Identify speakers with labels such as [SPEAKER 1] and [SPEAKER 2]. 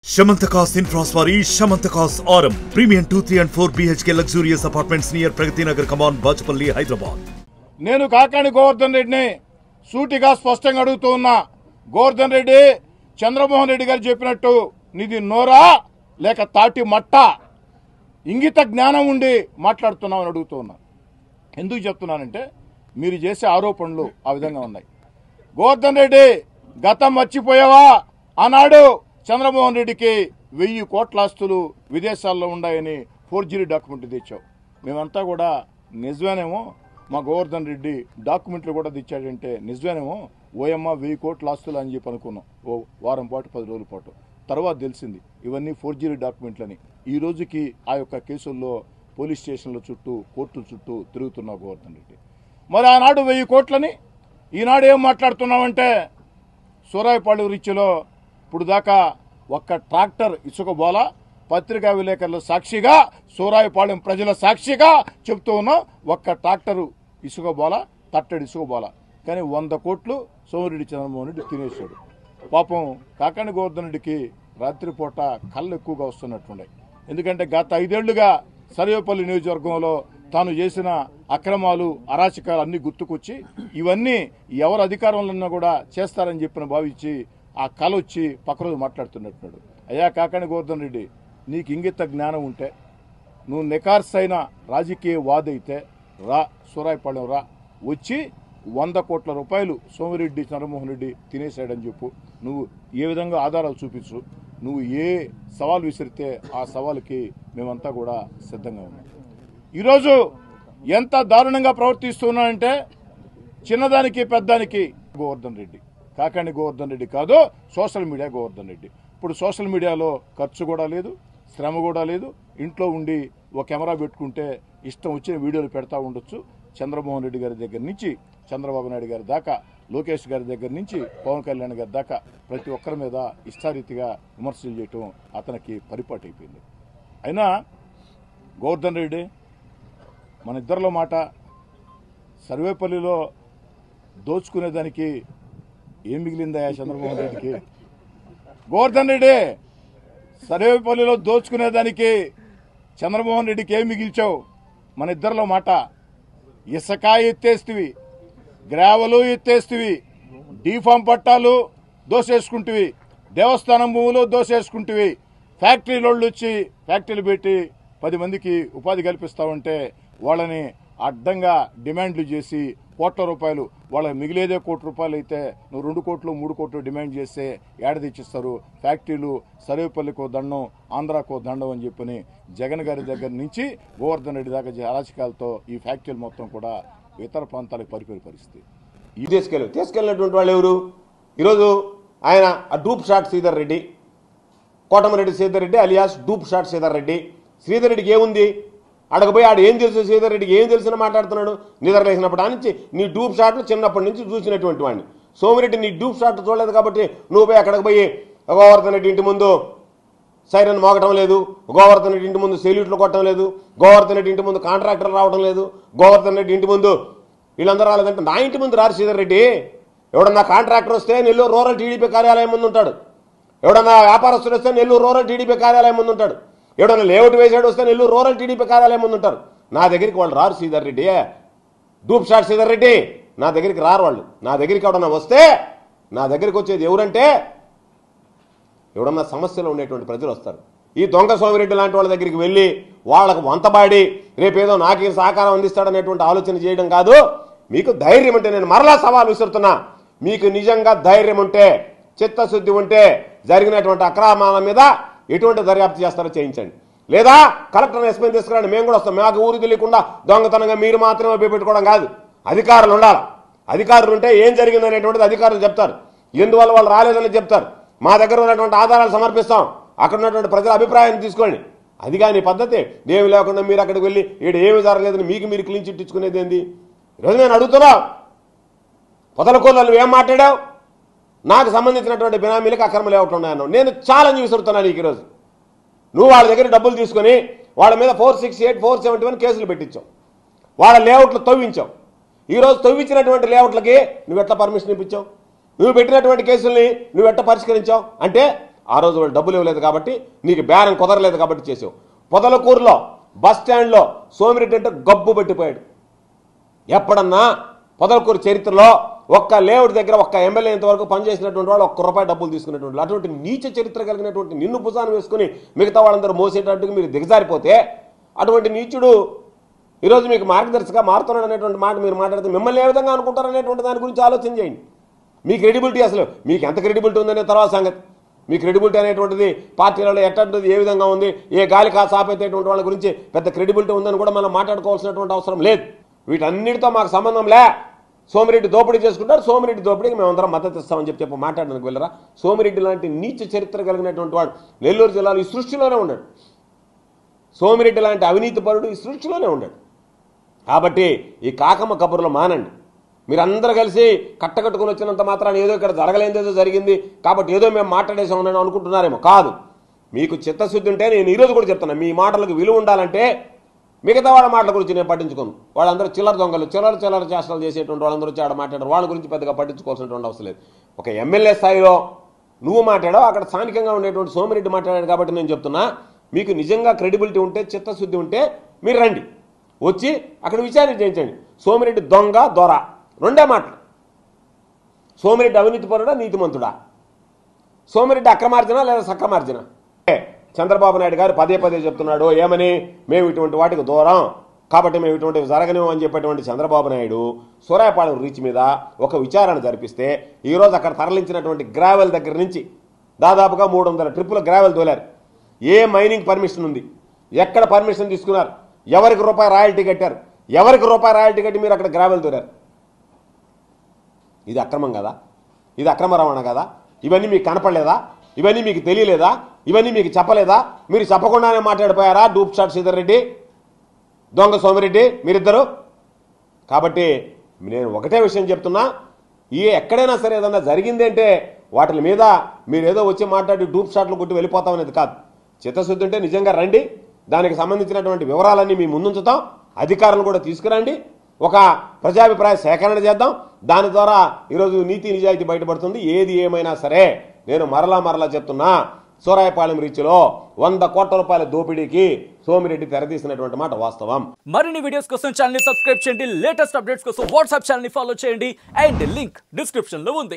[SPEAKER 1] Shamantakas Infraswari, Shamantakas Aurum. Premium 2, 3 and 4 BHK luxurious apartments near Pragati Nagar, Kaman, Bachpalli, Hyderabad.
[SPEAKER 2] నేను కాకాని గోవర్ధన్ రెడ్డిని సూటిగా స్పష్టంగా అడుగుతూ ఉన్నా. గోవర్ధన్ రెడ్డి చంద్రమోహన్ రెడ్డి గారు చెప్పినట్టు నీది నోరా లేక తాటి మట్ట, ఇంగిత జ్ఞానం ఉండి మాట్లాడుతున్నామని అడుగుతూ ఉన్నా. ఎందుకు చెప్తున్నానంటే మీరు చేసే ఆరోపణలు ఆ విధంగా ఉన్నాయి. గోవర్ధన్ రెడ్డి గతం మర్చిపోయావా? ఆనాడు చంద్రమోహన్ రెడ్డికి 1000 కోట్ల ఆస్తులు విదేశాల్లో ఉన్నాయని ఫోర్జరీ డాక్యుమెంట్ తెచ్చావు. మేమంతా కూడా నిజమేనేమో, మా గోవర్ధన్ రెడ్డి డాక్యుమెంట్లు కూడా తెచ్చాడంటే నిజమేనేమో, ఓయమ్మ 1000 కోట్ల ఆస్తులు అని చెప్పి అనుకున్నాం. ఓ వారం పాటు 10 రోజుల పాటు తర్వాత తెలిసింది ఇవన్నీ ఫోర్జరీ డాక్యుమెంట్లని. ఈ రోజుకి ఆ యొక్క కేసుల్లో పోలీస్ స్టేషన్ల చుట్టూ కోర్టుల చుట్టూ తిరుగుతున్నావు గోవర్ధన్ రెడ్డి. మరి ఆనాడు 1000 కోట్లని ఈనాడు ఏం మాట్లాడుతున్నామంటే సూరాయిపాడు రీచ్లో ఇప్పుడు దాకా ఒక్క ట్రాక్టర్ ఇసుక బోల, పత్రికా విలేకరుల సాక్షిగా సూరాయిపాళెం ప్రజల సాక్షిగా చెప్తూ ఉన్నాం. ఒక్క ట్రాక్టరు ఇసుక బోల, తట్టడి ఇసుక బోల, కానీ 100 కోట్లు సోమిరెడ్డి చంద్రమోహన్ రెడ్డి తినేశాడు. పాపం కాకాని గోవర్ధన్ రెడ్డికి రాత్రిపూట కళ్ళు ఎక్కువగా వస్తున్నట్లున్నాయి. ఎందుకంటే గత 5 ఏళ్లుగా సర్వేపల్లి నియోజకవర్గంలో తాను చేసిన అక్రమాలు, అరాచకాలు అన్నీ గుర్తుకొచ్చి ఇవన్నీ ఎవరు అధికారంలో ఉన్నా కూడా చేస్తారని చెప్పిన భావించి ఆ కళ వచ్చి పక్క రోజు మాట్లాడుతున్నట్టున్నాడు. అయ్యా కాకాని గోవర్ధన్ రెడ్డి, నీకు ఇంగిత జ్ఞానం ఉంటే, నువ్వు నికార్సైన రాజకీయ వాదైతే రా, సూరాయిపాళెం రా, వచ్చి 100 కోట్ల రూపాయలు సోమిరెడ్డి చంద్రమోహన్ రెడ్డి తినేశాడని చెప్పు. నువ్వు ఏ విధంగా ఆధారాలు చూపించు. నువ్వు ఏ సవాల్ విసిరితే ఆ సవాలుకి మేమంతా కూడా సిద్ధంగా ఉన్నాం. ఈరోజు ఎంత దారుణంగా ప్రవర్తిస్తున్నానంటే చిన్నదానికి పెద్దానికి గోవర్ధన్ రెడ్డి, కాకాని గోవర్ధన్ రెడ్డి కాదు, సోషల్ మీడియా గోవర్ధన్ రెడ్డి. ఇప్పుడు సోషల్ మీడియాలో ఖర్చు కూడా లేదు, శ్రమ కూడా లేదు. ఇంట్లో ఉండి ఒక కెమెరా పెట్టుకుంటే ఇష్టం వచ్చిన వీడియోలు పెడతా ఉండొచ్చు. చంద్రమోహన్ రెడ్డి గారి దగ్గర నుంచి చంద్రబాబు నాయుడు గారి దాకా, లోకేష్ గారి దగ్గర నుంచి పవన్ కళ్యాణ్ గారి దాకా ప్రతి ఒక్కరి మీద ఇష్టారీతిగా విమర్శలు చేయటం అతనికి పరిపాటి అయిపోయింది. అయినా గోవర్ధన్ రెడ్డి, మన ఇద్దరిలో మాట, సర్వేపల్లిలో దోచుకునేదానికి ఏం మిగిలిందా చంద్రమోహన్ రెడ్డికి? గోవర్ధన్ రెడ్డి, సర్వేపల్లిలో దోచుకునేదానికి చంద్రమోహన్ రెడ్డికి ఏం మిగిల్చావు? మన ఇద్దరిలో మాట, ఇసుక ఎత్తేస్తివి, గ్రావెలు ఎత్తేస్తివి, డీఫామ్ పట్టాలు దోసేసుకుంటువి, దేవస్థానం భూములు దోసేసుకుంటువి, ఫ్యాక్టరీలోళ్ళు వచ్చి ఫ్యాక్టరీలు పెట్టి 10 మందికి ఉపాధి కల్పిస్తావంటే వాళ్ళని అడ్డంగా డిమాండ్లు చేసి కోట్ల రూపాయలు, వాళ్ళకి మిగిలేదే ₹1 అయితే నువ్వు 2 కోట్లు 3 కోట్లు డిమాండ్ చేస్తే ఏడ తెచ్చిస్తారు? ఫ్యాక్టరీలు సర్వేపల్లికో దండం, ఆంధ్రాకో దండం అని చెప్పని జగన్ గారి దగ్గర నుంచి గోవర్ధన్ రెడ్డి దాకా అరాచకాలతో ఈ ఫ్యాక్టరీలు మొత్తం కూడా ఇతర ప్రాంతాలకు పరిపోయే పరిస్థితి.
[SPEAKER 3] తీసుకెళ్ళినటువంటి వాళ్ళు ఎవరు? ఈరోజు ఆయన dupe shot Sridhar Reddy, Kotamreddy Sridhar Reddy alias dupe shot Sridhar Reddy. Sridhar రెడ్డికి ఏముంది? అడగపోయి ఆడు ఏం తెలుసు? శ్రీధర్ రెడ్డికి ఏం తెలిసిన మాట్లాడుతున్నాడు. నిద్రలేసినప్పటి నుంచి నీ డూప్ షాట్లు చిన్నప్పటి నుంచి చూసినటువంటి వాడిని. సోమిరెడ్డి నీ డూప్ షాట్ చూడలేదు కాబట్టి నువ్వు పోయి అక్కడికి పోయి గోవర్ధన్ రెడ్డి ఇంటి ముందు సైరన్ మోగటం లేదు, గోవర్ధన్ రెడ్డి ఇంటి ముందు సెల్యూట్లు కొట్టడం లేదు, గోవర్ధన్ రెడ్డి ఇంటి ముందు కాంట్రాక్టర్లు రావడం లేదు, గోవర్ధన్ రెడ్డి ఇంటి ముందు వీళ్ళందరూ రాలేదంటే నా ఇంటి ముందు రారు శ్రీధర్ రెడ్డి. ఎవడన్నా కాంట్రాక్టర్ వస్తే నెల్లూరు రూరల్ టీడీపీ కార్యాలయం ముందు ఉంటాడు, ఎవడన్నా వ్యాపారస్తుడు వస్తే నెల్లూరు రూరల్ టీడీపీ కార్యాలయం ముందు ఉంటాడు, ఎవడన్నా లేఅవుట్ వేసాడు వస్తే నెల్లూరు రూరల్ టీడీపీ కార్యాలయం ముందు ఉంటారు. నా దగ్గరికి వాళ్ళు రారు శ్రీధర్ రెడ్డి, డూప్ షాట్ శ్రీధర్ రెడ్డి నా దగ్గరికి రారు వాళ్ళు. నా దగ్గరికి ఎవడన్నా వస్తే నా దగ్గరికి వచ్చేది ఎవరంటే ఎవడన్నా సమస్యలో ఉండేటువంటి ప్రజలు వస్తారు. ఈ దొంగ సోమిరెడ్డి లాంటి వాళ్ళ దగ్గరికి వెళ్ళి వాళ్ళకు వంతబాడి రేపేదో నాకే సహకారం అందిస్తాడనేటువంటి ఆలోచన చేయడం కాదు. మీకు ధైర్యం ఉంటే, నేను మరలా సవాల్ విసురుతున్నా, మీకు నిజంగా ధైర్యం ఉంటే, చిత్తశుద్ధి ఉంటే జరిగినటువంటి అక్రమాల మీద ఎటువంటి దర్యాప్తు చేస్తారో చేయించండి. లేదా కలెక్టర్ ఎస్పీని తీసుకురండి, మేము కూడా వస్తాం. మాకు ఊరు తెలియకుండా దొంగతనంగా మీరు మాత్రమే పెట్టుకోవడం కాదు. అధికారులు ఉండాలి. అధికారులు ఉంటే ఏం జరిగింది అనేటువంటిది అధికారులు చెప్తారు, ఎందువల్ల వాళ్ళు రాలేదని చెప్తారు. మా దగ్గర ఉన్నటువంటి ఆధారాలు సమర్పిస్తాం, అక్కడ ఉన్నటువంటి ప్రజల అభిప్రాయాన్ని తీసుకోండి. అది కానీ పద్ధతి ఏమి లేకుండా మీరు అక్కడికి వెళ్ళి ఇక్కడ ఏమి జరగలేదని మీకు మీరు క్లీన్ చిట్ ఇచ్చుకునేది ఏంది? ఈరోజు నేను అడుగుతున్నా, పొదలకూరులో ఏం మాట్లాడావు? నాకు సంబంధించినటువంటి బినామీలకు అక్రమ లేఅవుట్ ఉన్నాయన్నావు. నేను ఛాలెంజ్ విసురుతున్నాను నీకు. ఈరోజు నువ్వు వాళ్ళ దగ్గర డబ్బులు తీసుకొని వాళ్ళ మీద 468, 471 కేసులు పెట్టించావు, వాళ్ళ లేఅవుట్లు తవ్వించావు. ఈరోజు తవ్వించినటువంటి లేఅవుట్లకి నువ్వు ఎట్లా పర్మిషన్ ఇప్పించావు? నువ్వు పెట్టినటువంటి కేసుల్ని నువ్వు ఎట్లా పరిష్కరించావు? అంటే ఆ రోజు వాళ్ళు డబ్బులు ఇవ్వలేదు కాబట్టి, నీకు బేరం కుదరలేదు కాబట్టి చేసావు. పొదలకూరులో బస్ స్టాండ్లో సోమిరెడ్డి అంటే గబ్బు పట్టిపోయాడు. ఎప్పుడన్నా పొదలకూరు చరిత్రలో ఒక్క లేఅవుట్ దగ్గర ఒక్క ఎమ్మెల్యే ఇంతవరకు పనిచేసినటువంటి వాళ్ళు ₹1 డబ్బులు తీసుకునేటువంటి అటువంటి నీచ చరిత్ర కలిగినటువంటి నిన్ను భుజాన్ని వేసుకుని మిగతా వాళ్ళందరూ మోసేటట్టుగా మీరు దిగజారిపోతే, అటువంటి నీచుడు ఈరోజు మీకు మార్గదర్శిగా మారుతున్నాడు అనేటువంటి మాట మీరు మాట్లాడితే మిమ్మల్ని ఏ విధంగా అనుకుంటారు అనేటువంటి దాని గురించి ఆలోచన చేయండి. మీ క్రెడిబిలిటీ అసలు మీకు ఎంత క్రెడిబిలిటీ ఉందనే తర్వాత సంగతి. మీ క్రెడిబిలిటీ అనేటువంటిది పార్టీలలో ఎట్టంటిది ఏ విధంగా ఉంది, ఏ గాలి కాసాపేటటువంటి వాళ్ళ గురించి పెద్ద క్రెడిబిలిటీ ఉందని కూడా మనం మాట్లాడుకోవాల్సినటువంటి అవసరం లేదు. వీటన్నిటితో మాకు సంబంధం లే. సోమిరెడ్డి దోపిడీ చేసుకుంటారు, సోమిరెడ్డి దోపిడీకి మేమందరం మద్దతు ఇస్తామని చెప్పి మాట్లాడడానికి వెళ్ళరా? సోమిరెడ్డి లాంటి నీచ చరిత్ర కలిగినటువంటి వాడు నెల్లూరు జిల్లాలో ఈ సృష్టిలోనే ఉన్నాడు. సోమిరెడ్డి లాంటి అవినీతి పరుడు ఈ సృష్టిలోనే ఉన్నాడు. కాబట్టి ఈ కాకమ్మ కబుర్లు మానండి. మీరందరూ కలిసి కట్టకట్టుకుని వచ్చినంత మాత్రాన్ని ఏదో ఇక్కడ జరగలేదేదో జరిగింది కాబట్టి ఏదో మేము మాట్లాడేసామని అనుకుంటున్నారేమో. కాదు, మీకు చిత్తశుద్ధి ఉంటే నేను ఈరోజు కూడా చెప్తున్నా, మీ మాటలకు విలువ ఉండాలంటే మిగతా వాళ్ళ మాటల గురించి నేను పట్టించుకోను. వాళ్ళందరూ చిల్లర దొంగలు, చిల్లర చేష్టలు చేసేటువంటి వాళ్ళందరూ వచ్చి ఆడ మాట్లాడారు. వాళ్ళ గురించి పెద్దగా పట్టించుకోవాల్సినటువంటి అవసరం లేదు. ఒక ఎమ్మెల్యే స్థాయిలో నువ్వు మాట్లాడావు, అక్కడ స్థానికంగా ఉండేటువంటి సోమిరెడ్డి మాట్లాడాడు కాబట్టి నేను చెప్తున్నా, మీకు నిజంగా క్రెడిబిలిటీ ఉంటే, చిత్తశుద్ధి ఉంటే మీరు రండి, వచ్చి అక్కడ విచారణ చేయించండి. సోమిరెడ్డి దొంగ దొర రెండే మాటలు. సోమిరెడ్డి అవినీతి పరుడా, నీతిమంతుడా? సోమిరెడ్డి అక్రమార్జన లేదా సక్రమార్జన? చంద్రబాబు నాయుడు గారు పదే చెప్తున్నాడు ఏమని, మేము ఇటువంటి వాటికి దూరం కాబట్టి మేము ఇటువంటివి జరగలేము అని చెప్పేటువంటి చంద్రబాబు నాయుడు సూరాయపాలెం రీచ్ మీద ఒక విచారణ జరిపిస్తే ఈరోజు అక్కడ తరలించినటువంటి గ్రావెల్ దగ్గర నుంచి దాదాపుగా 300 ట్రిప్పుల గ్రావెల్ తోలారు. ఏ మైనింగ్ పర్మిషన్ ఉంది, ఎక్కడ పర్మిషన్ తీసుకున్నారు, ఎవరికి రూపాయి రాయల్టీ కట్టారు, ఎవరికి రూపాయి రాయల్టీ కట్టి మీరు అక్కడ గ్రావెల్ తోలారు? ఇది అక్రమం కదా? ఇది అక్రమ రవాణా కదా? ఇవన్నీ మీకు కనపడలేదా? ఇవన్నీ మీకు తెలియలేదా? ఇవన్నీ మీకు చెప్పలేదా? మీరు చెప్పకుండానే మాట్లాడిపోయారా డూప్ షాట్ శ్రీధర్ రెడ్డి, దొంగ సోమిరెడ్డి మీరిద్దరు? కాబట్టి నేను ఒకటే విషయం చెప్తున్నా, ఎక్కడైనా సరే ఏదన్నా జరిగిందంటే వాటి మీద మీరు ఏదో వచ్చి మాట్లాడి డూప్ షాట్లు కొట్టి వెళ్ళిపోతామనేది కాదు. చిత్తశుద్ధి ఉంటే నిజంగా రండి, దానికి సంబంధించినటువంటి వివరాలన్నీ మీ ముందుంచుతాం, అధికారులను కూడా తీసుకురండి, ఒక ప్రజాభిప్రాయ సేకరణ చేద్దాం. దాని ద్వారా ఈరోజు నీతి నిజాయితీ బయటపడుతుంది. ఏది ఏమైనా సరే నేను మరలా చెప్తున్నా, సూరాయపాలెం రీచ్లో 100 కోట్ల రూపాయల దోపిడీకి సోమిరెడ్డి తెరతీసినటువంటి మాట వాస్తవం.
[SPEAKER 4] మరిన్ని వీడియోస్ కోసం ఛానల్ ని సబ్స్క్రైబ్ చేయండి, లేటెస్ట్ అప్డేట్స్ కోసం వాట్సాప్ ఛానల్ ని ఫాలో చేయండి, అండ్ లింక్ డిస్క్రిప్షన్ లో ఉంది.